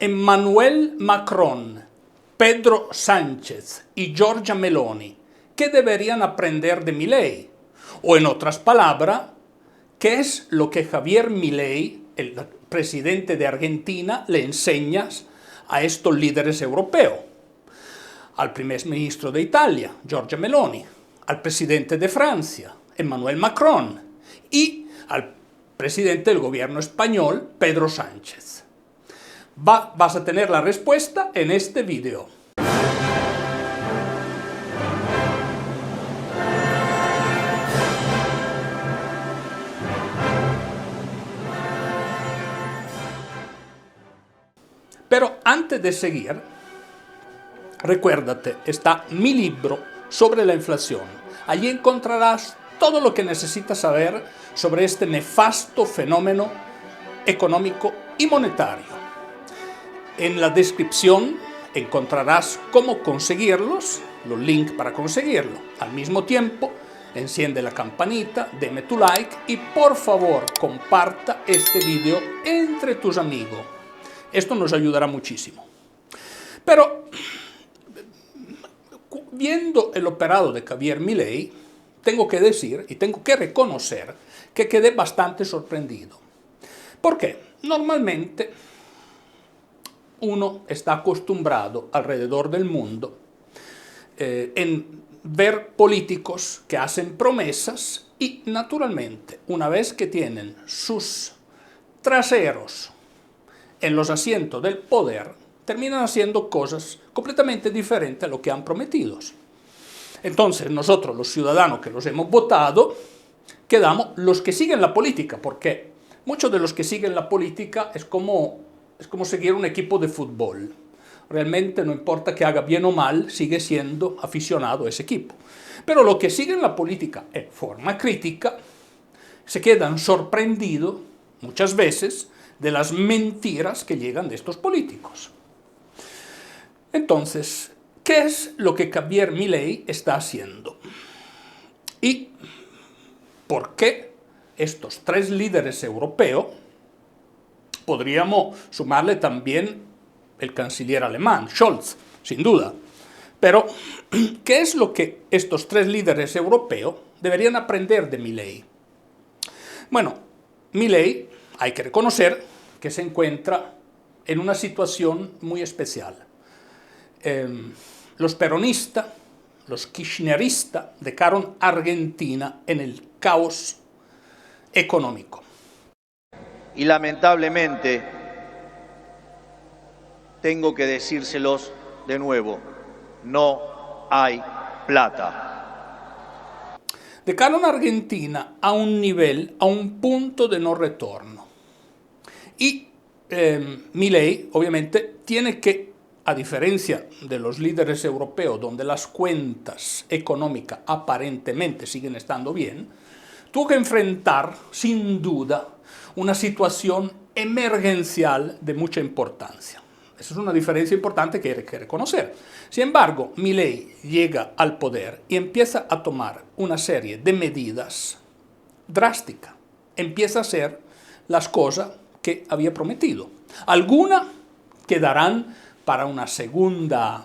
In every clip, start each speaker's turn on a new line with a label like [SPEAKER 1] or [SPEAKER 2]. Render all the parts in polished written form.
[SPEAKER 1] Emmanuel Macron, Pedro Sánchez y Giorgia Meloni, ¿qué deberían aprender de Milei? O en otras palabras, ¿qué es lo que Javier Milei, el presidente de Argentina, le enseña a estos líderes europeos? Al primer ministro de Italia, Giorgia Meloni, al presidente de Francia, Emmanuel Macron, y al presidente del gobierno español, Pedro Sánchez. Vas a tener la respuesta en este video. Pero antes de seguir, recuérdate, está mi libro sobre la inflación. Allí encontrarás todo lo que necesitas saber sobre este nefasto fenómeno económico y monetario. En la descripción encontrarás cómo conseguirlos, los links para conseguirlo. Al mismo tiempo, enciende la campanita, deme tu like y por favor comparta este video entre tus amigos. Esto nos ayudará muchísimo. Pero, viendo el operado de Javier Milei, tengo que decir y tengo que reconocer que quedé bastante sorprendido. ¿Por qué? Normalmente uno está acostumbrado alrededor del mundo en ver políticos que hacen promesas y, naturalmente, una vez que tienen sus traseros en los asientos del poder, terminan haciendo cosas completamente diferentes a lo que han prometido. Entonces, nosotros, los ciudadanos que los hemos votado, quedamos los que siguen la política, porque muchos de los que siguen la política es como seguir un equipo de fútbol. Realmente no importa que haga bien o mal, sigue siendo aficionado a ese equipo. Pero los que siguen la política en forma crítica se quedan sorprendidos muchas veces de las mentiras que llegan de estos políticos. Entonces, ¿qué es lo que Javier Milei está haciendo? ¿Y por qué estos tres líderes europeos? Podríamos sumarle también el canciller alemán, Scholz, sin duda. Pero, ¿qué es lo que estos tres líderes europeos deberían aprender de Milei? Bueno, Milei, hay que reconocer que se encuentra en una situación muy especial. Los peronistas, los kirchneristas, dejaron a Argentina en el caos económico.
[SPEAKER 2] Y lamentablemente, tengo que decírselos de nuevo, no hay plata.
[SPEAKER 1] Dejaron a Argentina a un nivel, a un punto de no retorno. Y Milei, obviamente, tiene que, a diferencia de los líderes europeos, donde las cuentas económicas aparentemente siguen estando bien, tuvo que enfrentar, sin duda, una situación emergencial de mucha importancia. Esa es una diferencia importante que hay que reconocer. Sin embargo, Milei llega al poder y empieza a tomar una serie de medidas drásticas. Empieza a hacer las cosas que había prometido. Algunas quedarán para una segunda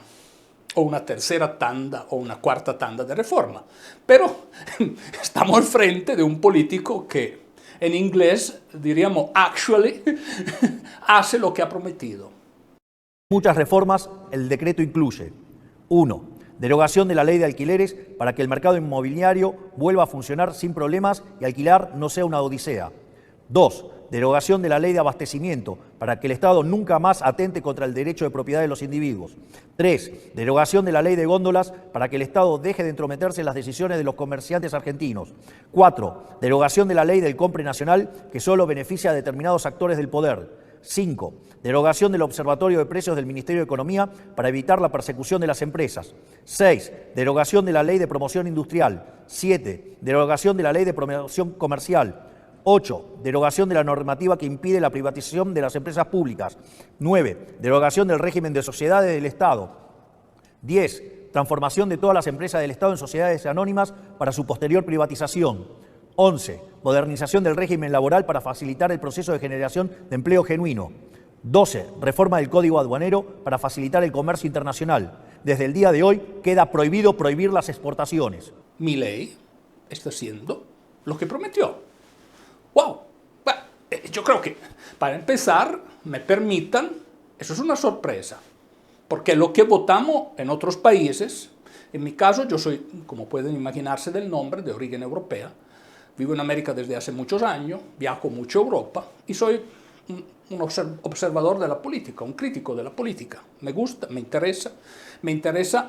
[SPEAKER 1] o una tercera tanda o una cuarta tanda de reforma. Pero estamos al frente de un político que en inglés diríamos actually hace lo que ha prometido.
[SPEAKER 3] Muchas reformas el decreto incluye: 1. Derogación de la ley de alquileres para que el mercado inmobiliario vuelva a funcionar sin problemas y alquilar no sea una odisea. 2. Derogación de la ley de abastecimiento para que el Estado nunca más atente contra el derecho de propiedad de los individuos. 3. Derogación de la ley de góndolas para que el Estado deje de entrometerse en las decisiones de los comerciantes argentinos. 4. Derogación de la ley del compre nacional que solo beneficia a determinados actores del poder. 5. Derogación del Observatorio de Precios del Ministerio de Economía para evitar la persecución de las empresas. 6. Derogación de la Ley de Promoción Industrial. 7. Derogación de la Ley de Promoción Comercial. 8. Derogación de la normativa que impide la privatización de las empresas públicas. 9. Derogación del régimen de sociedades del Estado. 10. Transformación de todas las empresas del Estado en sociedades anónimas para su posterior privatización. 11. Modernización del régimen laboral para facilitar el proceso de generación de empleo genuino. 12. Reforma del Código Aduanero para facilitar el comercio internacional. Desde el día de hoy queda prohibido prohibir las exportaciones.
[SPEAKER 1] Milei está haciendo lo que prometió. ¡Wow! Bueno, yo creo que, para empezar, me permitan, eso es una sorpresa, porque lo que votamos en otros países, en mi caso yo soy, como pueden imaginarse del nombre, de origen europea, vivo en América desde hace muchos años, viajo mucho a Europa y soy un observador de la política, un crítico de la política. Me gusta, me interesa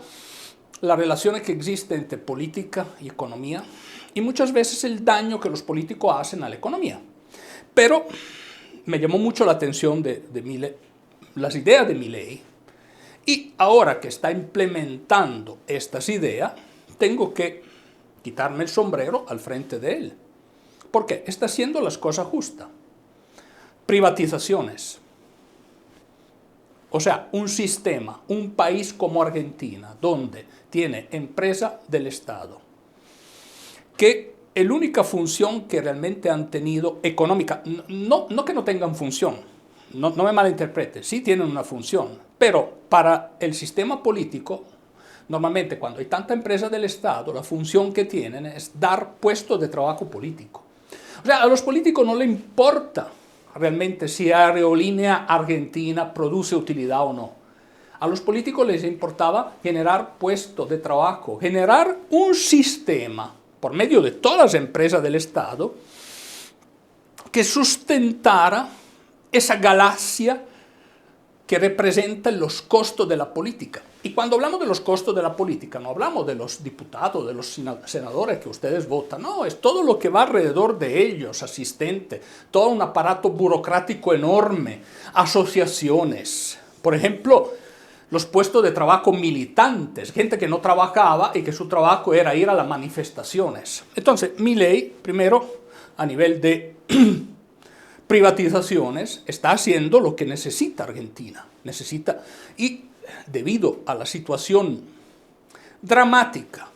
[SPEAKER 1] la relación que existe entre política y economía y muchas veces el daño que los políticos hacen a la economía. Pero me llamó mucho la atención de Milei, las ideas de Milei, y ahora que está implementando estas ideas, tengo que quitarme el sombrero al frente de él, porque está haciendo las cosas justas. Privatizaciones. O sea, un sistema, un país como Argentina, donde tiene empresa del Estado, que la única función que realmente han tenido económica, no que no tengan función, no me malinterprete, sí tienen una función, pero para el sistema político, normalmente cuando hay tanta empresa del Estado, la función que tienen es dar puestos de trabajo político. O sea, a los políticos no les importa realmente si Aerolínea Argentina produce utilidad o no. A los políticos les importaba generar puestos de trabajo, generar un sistema por medio de todas las empresas del Estado que sustentara esa galaxia que representa los costos de la política. Y cuando hablamos de los costos de la política, no hablamos de los diputados, de los senadores que ustedes votan, no, es todo lo que va alrededor de ellos, asistente, todo un aparato burocrático enorme, asociaciones. Por ejemplo, los puestos de trabajo militantes, gente que no trabajaba y que su trabajo era ir a las manifestaciones. Entonces, Milei, primero, a nivel de privatizaciones, está haciendo lo que necesita Argentina. Y debido a la situación dramática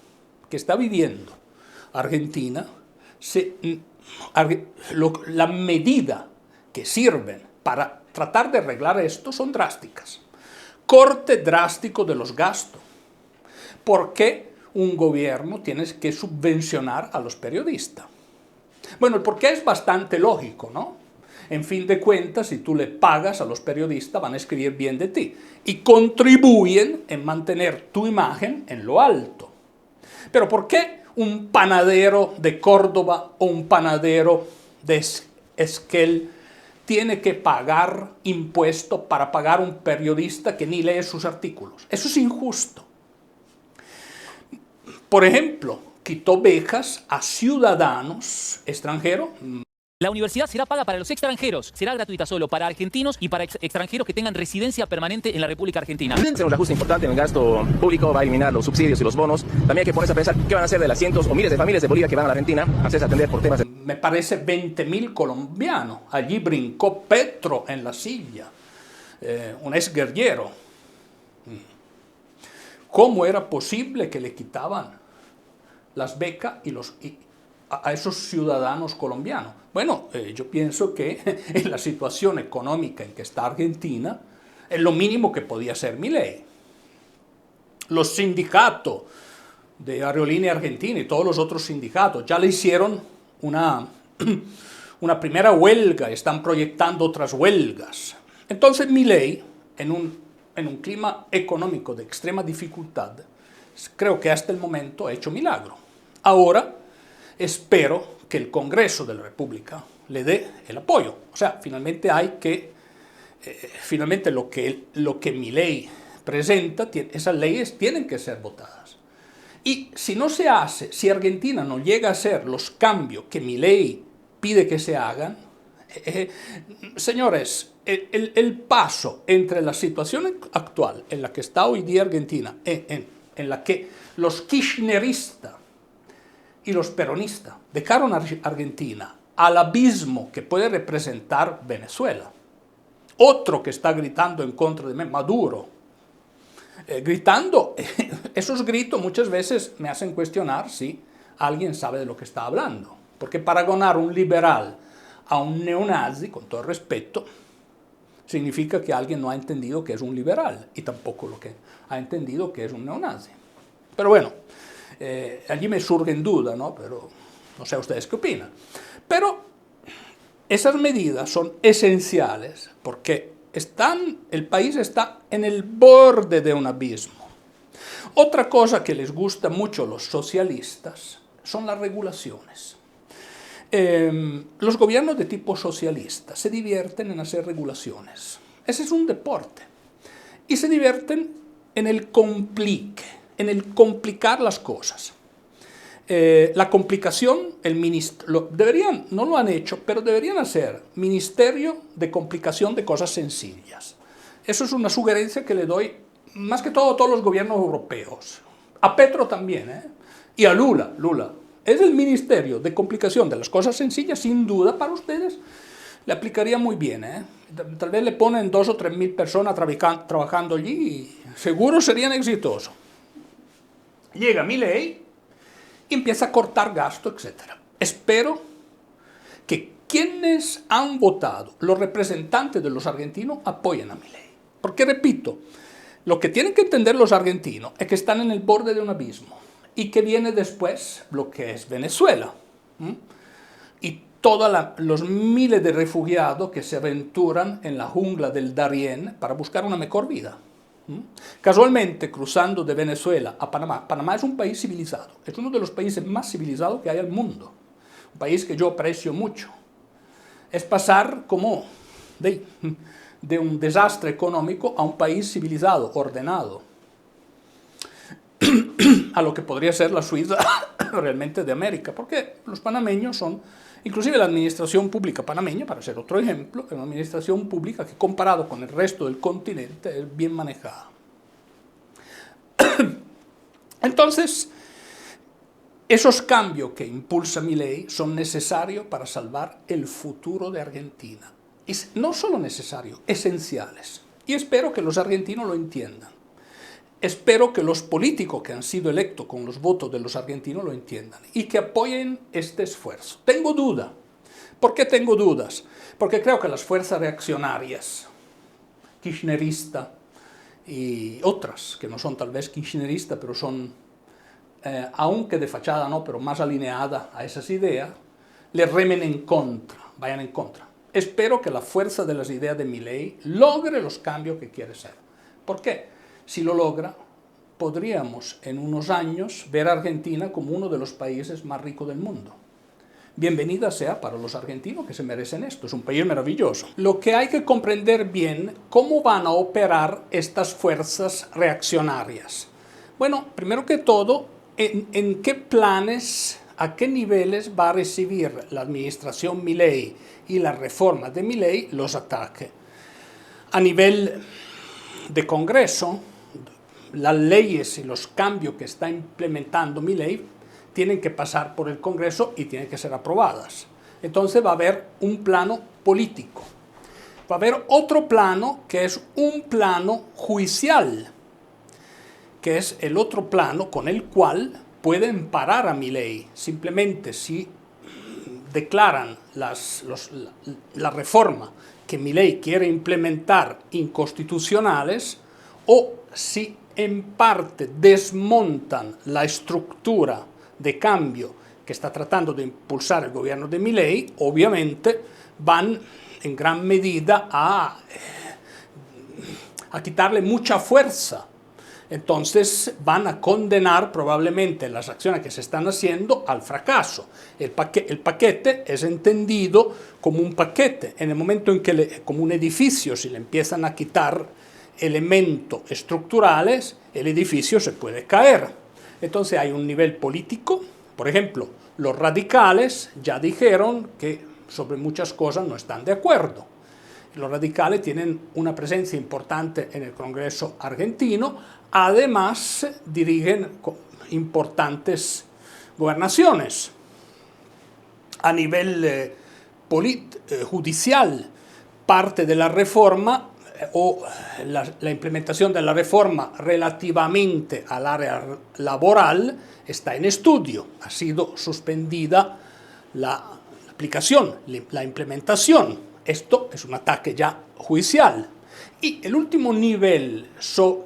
[SPEAKER 1] que está viviendo Argentina, la medida que sirven para tratar de arreglar esto son drásticas. Corte drástico de los gastos. ¿Por qué un gobierno tiene que subvencionar a los periodistas? Bueno, el porqué es bastante lógico, ¿no? En fin de cuentas, si tú le pagas a los periodistas, van a escribir bien de ti y contribuyen en mantener tu imagen en lo alto. Pero ¿por qué un panadero de Córdoba o un panadero de Esquel tiene que pagar impuestos para pagar a un periodista que ni lee sus artículos? Eso es injusto. Por ejemplo, quitó becas a ciudadanos extranjeros.
[SPEAKER 4] La universidad será paga para los extranjeros, será gratuita solo para argentinos y para extranjeros que tengan residencia permanente en la República Argentina.
[SPEAKER 5] Será un ajuste importante en el gasto público, va a eliminar los subsidios y los bonos. También hay que ponerse a pensar qué van a hacer de las cientos o miles de familias de Bolivia que van a la Argentina a hacerse atender por temas de...
[SPEAKER 1] Me parece 20.000 colombianos. Allí brincó Petro en la silla, un exguerrillero. ¿Cómo era posible que le quitaban las becas a esos ciudadanos colombianos? Bueno, yo pienso que en la situación económica en que está Argentina, es lo mínimo que podía hacer Milei. Los sindicatos de Aerolínea Argentina y todos los otros sindicatos ya le hicieron una primera huelga, están proyectando otras huelgas. Entonces Milei, en un clima económico de extrema dificultad, creo que hasta el momento ha hecho milagro. Ahora espero que el Congreso de la República le dé el apoyo. O sea, finalmente lo que Milei presenta, esas leyes tienen que ser votadas. Y si no se hace, si Argentina no llega a hacer los cambios que Milei pide que se hagan, señores, el paso entre la situación actual en la que está hoy día Argentina, en la que los kirchneristas y los peronistas dejaron a Argentina al abismo que puede representar Venezuela. Otro que está gritando en contra de Maduro, esos gritos muchas veces me hacen cuestionar si alguien sabe de lo que está hablando. Porque para ganar un liberal a un neonazi, con todo respeto, significa que alguien no ha entendido que es un liberal y tampoco lo que ha entendido que es un neonazi. Pero bueno, allí me surge en duda, ¿no? Pero no sé ustedes qué opinan. Pero esas medidas son esenciales porque el país está en el borde de un abismo. Otra cosa que les gusta mucho a los socialistas son las regulaciones. Los gobiernos de tipo socialista se divierten en hacer regulaciones. Ese es un deporte. Y se divierten en el complique, en el complicar las cosas. La complicación, no lo han hecho, pero deberían hacer Ministerio de Complicación de Cosas Sencillas. Eso es una sugerencia que le doy más que todo a todos los gobiernos europeos. A Petro también, y a Lula. Es el Ministerio de Complicación de las Cosas Sencillas, sin duda, para ustedes. Le aplicaría muy bien, Tal vez le ponen 2 o 3 mil personas trabajando allí y seguro serían exitosos. Llega Milei y empieza a cortar gasto, etc. Espero que quienes han votado, los representantes de los argentinos, apoyen a Milei. Porque, repito, lo que tienen que entender los argentinos es que están en el borde de un abismo y que viene después lo que es Venezuela. Y todos los miles de refugiados que se aventuran en la jungla del Darién para buscar una mejor vida. Casualmente, cruzando de Venezuela a Panamá, Panamá es un país civilizado, es uno de los países más civilizados que hay al mundo, un país que yo aprecio mucho. Es pasar como de un desastre económico a un país civilizado, ordenado, a lo que podría ser la Suiza realmente de América, porque los panameños son, inclusive la administración pública panameña, para ser otro ejemplo, es una administración pública que comparado con el resto del continente es bien manejada. Entonces, esos cambios que impulsa Milei son necesarios para salvar el futuro de Argentina. Es no solo necesarios, esenciales. Y espero que los argentinos lo entiendan. Espero que los políticos que han sido electos con los votos de los argentinos lo entiendan y que apoyen este esfuerzo. Tengo duda. ¿Por qué tengo dudas? Porque creo que las fuerzas reaccionarias, kirchnerista y otras, que no son tal vez kirchneristas, pero son, aunque de fachada no, pero más alineadas a esas ideas, le remen en contra, vayan en contra. Espero que la fuerza de las ideas de Milei logre los cambios que quiere ser. ¿Por qué? Si lo logra, podríamos en unos años ver a Argentina como uno de los países más ricos del mundo. Bienvenida sea para los argentinos que se merecen esto, es un país maravilloso. Lo que hay que comprender bien, ¿cómo van a operar estas fuerzas reaccionarias? Bueno, primero que todo, ¿en qué planes, a qué niveles va a recibir la administración Milei y las reformas de Milei los ataques? A nivel de Congreso, las leyes y los cambios que está implementando Milei tienen que pasar por el Congreso y tienen que ser aprobadas. Entonces va a haber un plano político. Va a haber otro plano que es un plano judicial, que es el otro plano con el cual pueden parar a Milei. Simplemente si declaran la reforma que Milei quiere implementar inconstitucionales o si en parte desmontan la estructura de cambio que está tratando de impulsar el gobierno de Milei, obviamente van en gran medida a quitarle mucha fuerza. Entonces van a condenar probablemente las acciones que se están haciendo al fracaso. El paquete es entendido como un paquete. En el momento en que, como un edificio, si le empiezan a quitar elementos estructurales, el edificio se puede caer. Entonces hay un nivel político. Por ejemplo, los radicales ya dijeron que sobre muchas cosas no están de acuerdo. Los radicales tienen una presencia importante en el Congreso argentino, además dirigen importantes gobernaciones. A nivel judicial, parte de la reforma o la implementación de la reforma relativamente al área laboral está en estudio. Ha sido suspendida la aplicación, la implementación. esto es un ataque ya judicial. Y el último nivel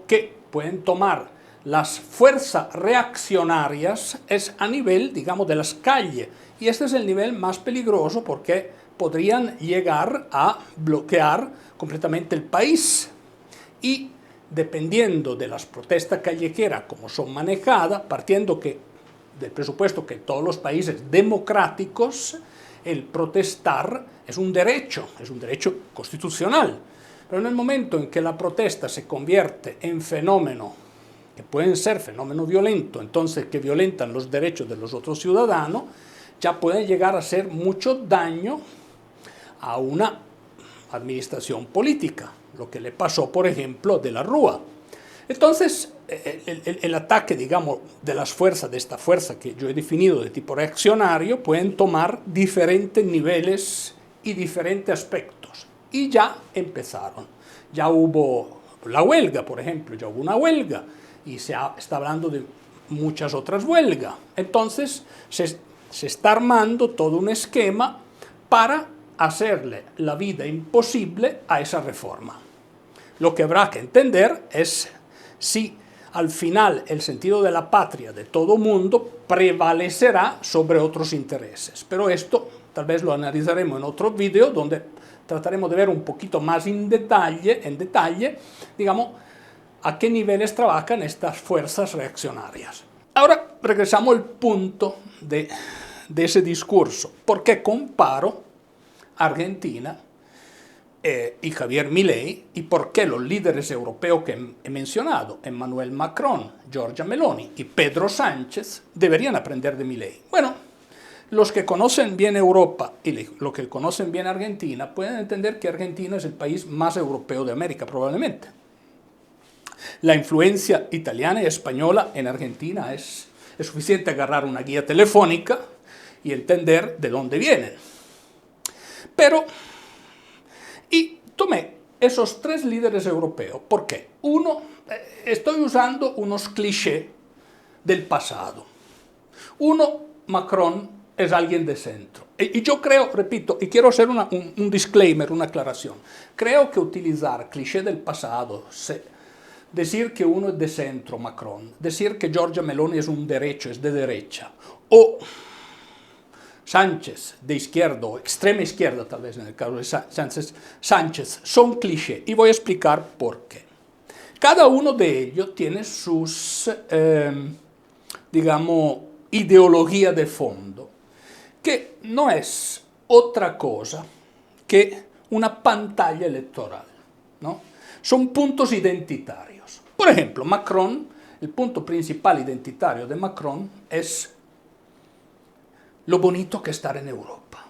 [SPEAKER 1] que pueden tomar las fuerzas reaccionarias es a nivel, digamos, de las calles. Y este es el nivel más peligroso porque podrían llegar a bloquear completamente el país. Y dependiendo de las protestas callejeras, como son manejadas, partiendo del presupuesto que todos los países democráticos, el protestar es un derecho constitucional. Pero en el momento en que la protesta se convierte en fenómeno, que pueden ser fenómeno violento, entonces que violentan los derechos de los otros ciudadanos, ya pueden llegar a hacer mucho daño a una administración política, lo que le pasó, por ejemplo, de la Rúa. Entonces, el ataque, digamos, de las fuerzas, de esta fuerza que yo he definido de tipo reaccionario, pueden tomar diferentes niveles y diferentes aspectos. Y ya empezaron. Ya hubo la huelga, por ejemplo, ya hubo una huelga, y está hablando de muchas otras huelgas. Entonces, se está armando todo un esquema para hacerle la vida imposible a esa reforma. Lo que habrá que entender es si al final el sentido de la patria de todo mundo prevalecerá sobre otros intereses. Pero esto tal vez lo analizaremos en otro video donde trataremos de ver un poquito más en detalle, digamos, a qué niveles trabajan estas fuerzas reaccionarias. Ahora regresamos al punto de ese discurso. ¿Por qué comparo Argentina y Javier Milei, y por qué los líderes europeos que he mencionado, Emmanuel Macron, Giorgia Meloni y Pedro Sánchez, deberían aprender de Milei? Bueno, los que conocen bien Europa y los que conocen bien Argentina pueden entender que Argentina es el país más europeo de América, probablemente. La influencia italiana y española en Argentina es suficiente agarrar una guía telefónica y entender de dónde vienen. Y tomé esos tres líderes europeos. ¿Por qué? Uno, estoy usando unos clichés del pasado. Uno, Macron, es alguien de centro. Y yo creo, repito, y quiero hacer un disclaimer, una aclaración. Creo que utilizar clichés del pasado, decir que uno es de centro, Macron, decir que Giorgia Meloni es un derecho, es de derecha, o Sánchez de izquierda o extrema izquierda, tal vez en el caso de Sánchez, son clichés. Y voy a explicar por qué. Cada uno de ellos tiene sus, digamos, ideología de fondo, que no es otra cosa que una pantalla electoral, ¿no? Son puntos identitarios. Por ejemplo, Macron, el punto principal identitario de Macron es lo bonito que es estar en Europa.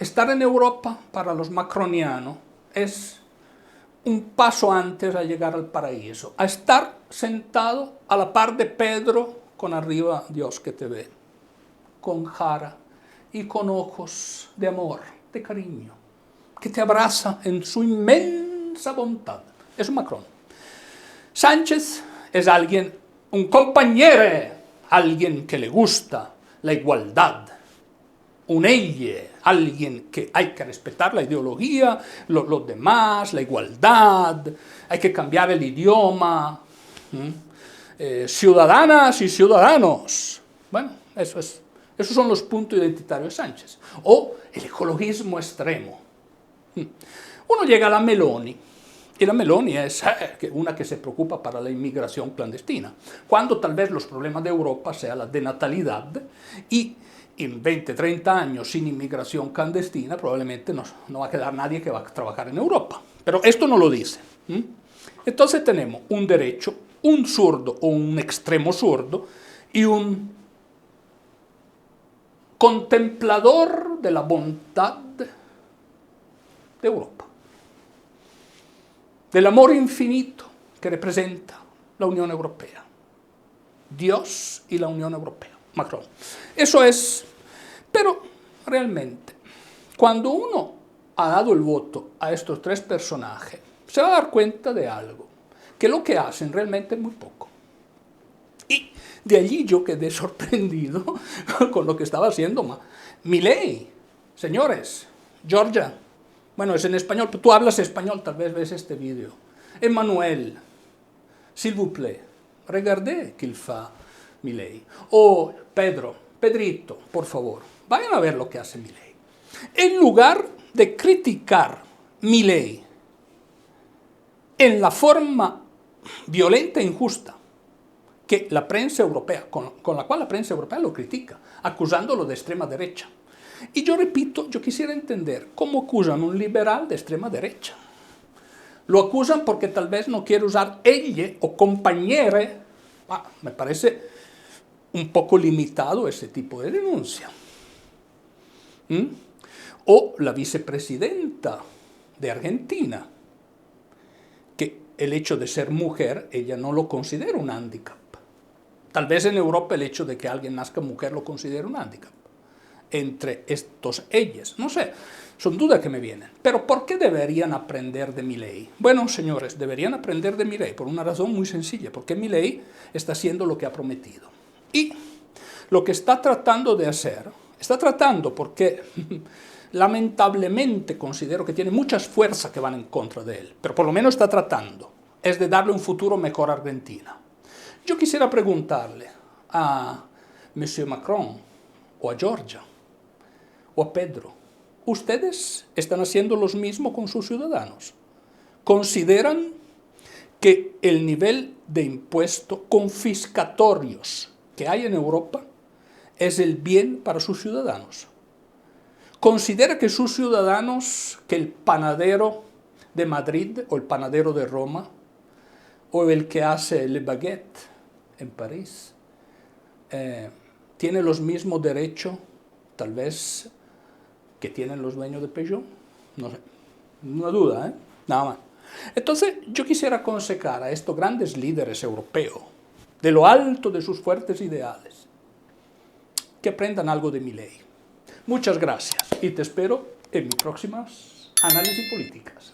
[SPEAKER 1] Estar en Europa para los macronianos es un paso antes a llegar al paraíso, a estar sentado a la par de Pedro con arriba Dios que te ve, con Jara y con ojos de amor, de cariño, que te abraza en su inmensa bondad. Es un Macron. Sánchez es alguien, un compañero, alguien que le gusta la igualdad, un elle, alguien que hay que respetar la ideología, los demás, la igualdad, hay que cambiar el idioma, ciudadanas y ciudadanos. Bueno, esos son los puntos identitarios de Sánchez. O el ecologismo extremo. Uno llega a la Meloni, y la Meloni es una que se preocupa para la inmigración clandestina, cuando tal vez los problemas de Europa sean la denatalidad, y en 20, 30 años sin inmigración clandestina probablemente no va a quedar nadie que va a trabajar en Europa. Pero esto no lo dice. Entonces tenemos un derecho, un zurdo o un extremo zurdo y un contemplador de la bondad de Europa, del amor infinito que representa la Unión Europea, Dios y la Unión Europea, Macron. Eso es, pero realmente, cuando uno ha dado el voto a estos tres personajes, se va a dar cuenta de algo, que lo que hacen realmente es muy poco. Y de allí yo quedé sorprendido con lo que estaba haciendo Milei. Señores, Giorgia, Bueno, es en español, pero tú hablas español, tal vez ves este vídeo. Emmanuel, s'il vous plaît, regardez qu'il fa Milei. O Pedro, Pedrito, por favor, vayan a ver lo que hace Milei. En lugar de criticar Milei en la forma violenta e injusta que la prensa europea, con la cual la prensa europea lo critica, acusándolo de extrema derecha. Y yo repito, yo quisiera entender cómo acusan a un liberal de extrema derecha. Lo acusan porque tal vez no quiere usar ella o compañere. Me parece un poco limitado ese tipo de denuncia. O la vicepresidenta de Argentina, que el hecho de ser mujer, ella no lo considera un hándicap. Tal vez en Europa el hecho de que alguien nazca mujer lo considera un hándicap. Entre estos ellas, no sé, son dudas que me vienen. Pero ¿por qué deberían aprender de Milei? Bueno, señores, deberían aprender de Milei por una razón muy sencilla, porque Milei está haciendo lo que ha prometido. Y lo que está tratando de hacer, porque lamentablemente considero que tiene muchas fuerzas que van en contra de él, pero por lo menos está tratando, es de darle un futuro mejor a Argentina. Yo quisiera preguntarle a Monsieur Macron o a Giorgia o a Pedro, ¿ustedes están haciendo lo mismo con sus ciudadanos? ¿Consideran que el nivel de impuestos confiscatorios que hay en Europa es el bien para sus ciudadanos? ¿Considera que sus ciudadanos, que el panadero de Madrid o el panadero de Roma o el que hace le baguette en París tiene los mismos derechos, tal vez, que tienen los dueños de Peugeot? No sé, una duda, nada más. Entonces, yo quisiera aconsejar a estos grandes líderes europeos, de lo alto de sus fuertes ideales, que aprendan algo de Milei. Muchas gracias y te espero en mis próximas análisis políticas.